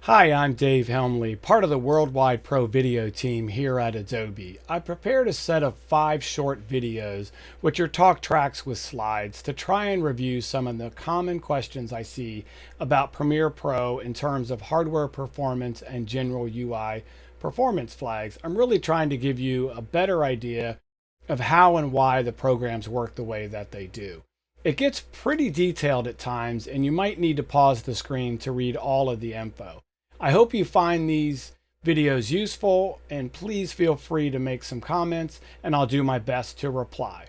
Hi, I'm Dave Helmley, part of the Worldwide Pro Video team here at Adobe. I prepared a set of 5 short videos, which are talk tracks with slides, to try and review some of the common questions I see about Premiere Pro in terms of hardware performance and general UI performance flags. I'm really trying to give you a better idea of how and why the programs work the way that they do. It gets pretty detailed at times, and you might need to pause the screen to read all of the info. I hope you find these videos useful, and please feel free to make some comments and I'll do my best to reply.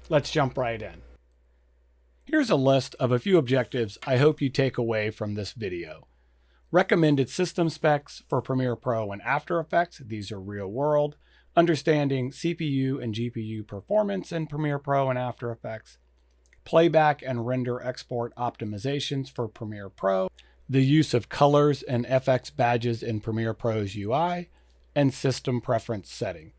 Let's jump right in. Here's a list of a few objectives I hope you take away from this video. Recommended system specs for Premiere Pro and AfterEffects. These are real world. Understanding CPU and GPU performance in Premiere Pro and AfterEffects. Playback and render export optimizations for Premiere Pro. The use of colors and FX badges in Premiere Pro's UI, and system preference setting.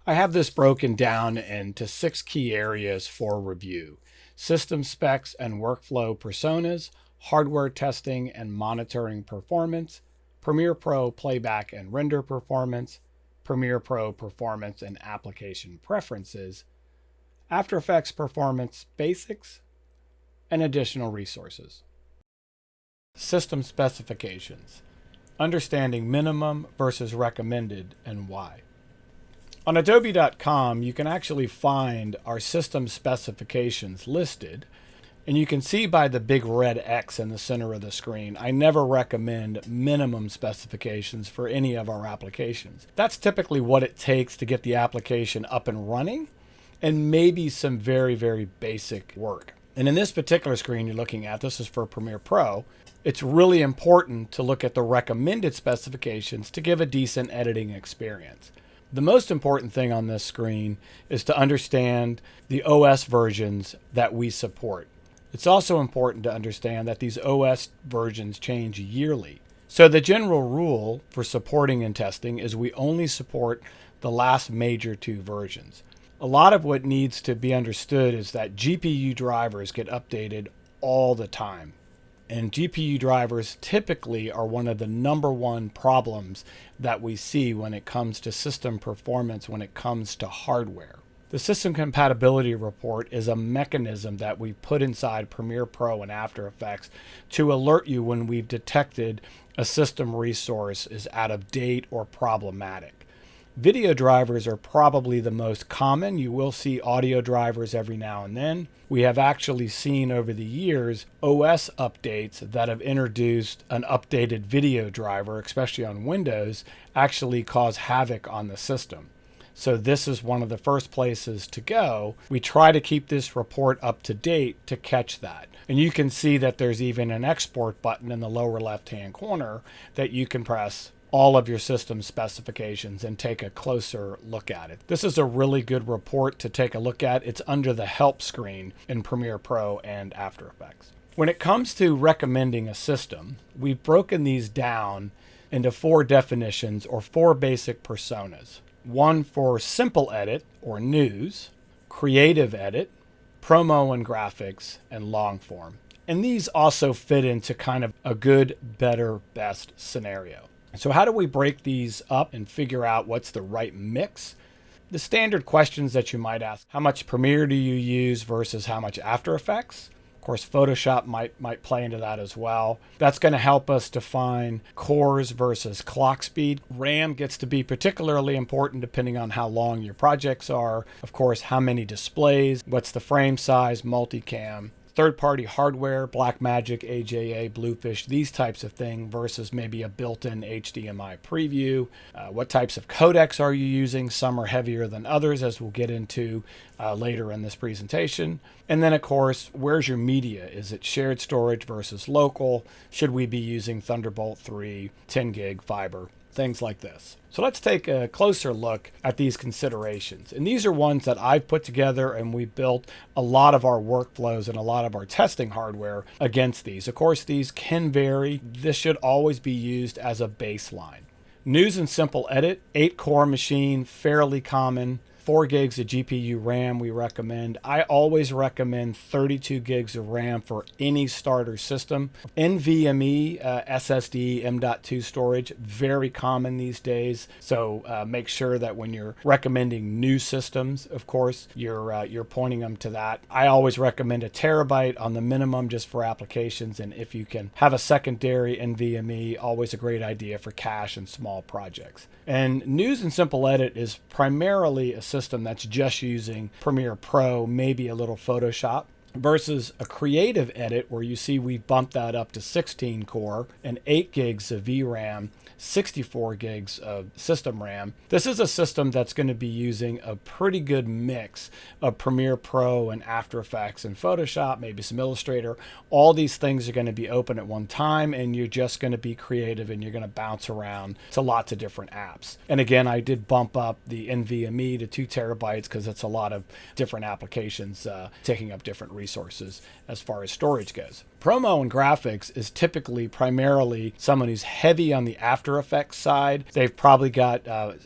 I have this broken down into 6 key areas for review: system specs and workflow personas, hardware testing and monitoring performance, Premiere Pro playback and render performance, Premiere Pro performance and application preferences, After Effects performance basics, and additional resources. System specifications. Understanding minimum versus recommended and why. On adobe.com, you can actually find our system specifications listed, and you can see by the big red X in the center of the screen, I never recommend minimum specifications for any of our applications. That's typically what it takes to get the application up and running, and maybe some very, very basic work. And in this particular screen you're looking at, this is for Premiere Pro, it's really important to look at the recommended specifications to give a decent editing experience. The most important thing on this screen is to understand the OS versions that we support. It's also important to understand that these OS versions change yearly. So the general rule for supporting and testing is we only support the last major 2 versions. A lot of what needs to be understood is that GPU drivers get updated all the time. And GPU drivers typically are one of the #1 problems that we see when it comes to system performance, when it comes to hardware. The System Compatibility Report is a mechanism that we put inside Premiere Pro and AfterEffects to alert you when we've detected a system resource is out of date or problematic. Video drivers are probably the most common. You will see audio drivers every now and then. We have actually seen over the years OS updates that have introduced an updated video driver, especially on Windows, actually cause havoc on the system. So this is one of the first places to go. We try to keep this report up to date to catch that. And you can see that there's even an export button in the lower left-hand corner that you can press all of your system specifications and take a closer look at it. This is a really good report to take a look at. It's under the help screen in Premiere Pro and AfterEffects. When it comes to recommending a system, we've broken these down into 4 definitions or 4 basic personas. One for simple edit or news, creative edit, promo and graphics, and long form. And these also fit into kind of a good, better, best scenario. So how do we break these up and figure out what's the right mix? The standard questions that you might ask: how much Premiere do you use versus how much After Effects? Of course, Photoshop might play into that as well. That's going to help us define cores versus clock speed. RAM gets to be particularly important depending on how long your projects are. Of course, how many displays, what's the frame size, multicam. Third-party hardware, Blackmagic, AJA, Bluefish, these types of things versus maybe a built-in HDMI preview. What types of codecs are you using? Some are heavier than others, as we'll get into later in this presentation. And then, of course, where's your media? Is it shared storage versus local? Should we be using Thunderbolt 3, 10 gig fiber? Things like this. So let's take a closer look at these considerations. And these are ones that I've put together, and we built a lot of our workflows and a lot of our testing hardware against these. Of course, these can vary. This should always be used as a baseline. News and simple edit, 8-core machine, fairly common. 4 gigs of GPU RAM we recommend. I always recommend 32 gigs of RAM for any starter system. NVMe SSD M.2 storage, very common these days. So make sure that when you're recommending new systems, of course, you're pointing them to that. I always recommend a terabyte on the minimum just for applications, and if you can have a secondary NVMe, always a great idea for cache and small projects. And News and Simple Edit is primarily a system that's just using Premiere Pro, maybe a little Photoshop, versus a Creative Edit where you see we bumped that up to 16 core and 8 gigs of VRAM, 64 gigs of system RAM. This is a system that's going to be using a pretty good mix of Premiere Pro and After Effects and Photoshop, maybe some Illustrator. All these things are going to be open at one time, and you're just going to be creative and you're going to bounce around to lots of different apps. And again, I did bump up the NVMe to 2 terabytes because it's a lot of different applications taking up different resources as far as storage goes. Promo and graphics is typically primarily someone who's heavy on the After Effects side. They've probably got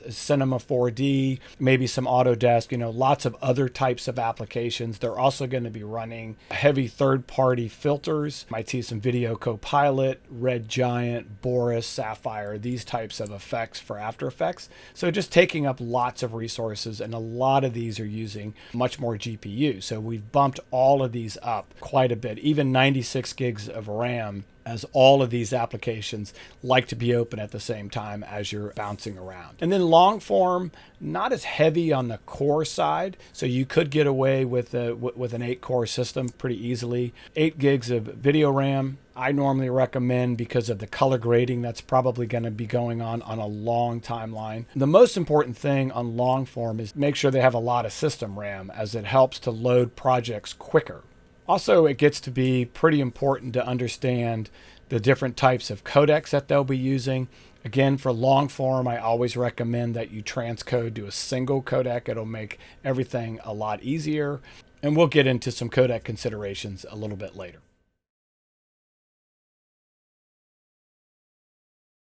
Cinema 4D, maybe some Autodesk, lots of other types of applications. They're also going to be running heavy third-party filters. Might see some Video Copilot, Red Giant, Boris, Sapphire, these types of effects for After Effects. So just taking up lots of resources, and a lot of these are using much more GPU. So we've bumped all of these up quite a bit, even 96 gigs of RAM, as all of these applications like to be open at the same time as you're bouncing around. And then long form, not as heavy on the core side, so you could get away with an 8-core system pretty easily. 8 gigs of video RAM, I normally recommend because of the color grading that's probably going to be going on a long timeline. The most important thing on long form is make sure they have a lot of system RAM, as it helps to load projects quicker. Also, it gets to be pretty important to understand the different types of codecs that they'll be using. Again, for long form, I always recommend that you transcode to a single codec. It'll make everything a lot easier. And we'll get into some codec considerations a little bit later.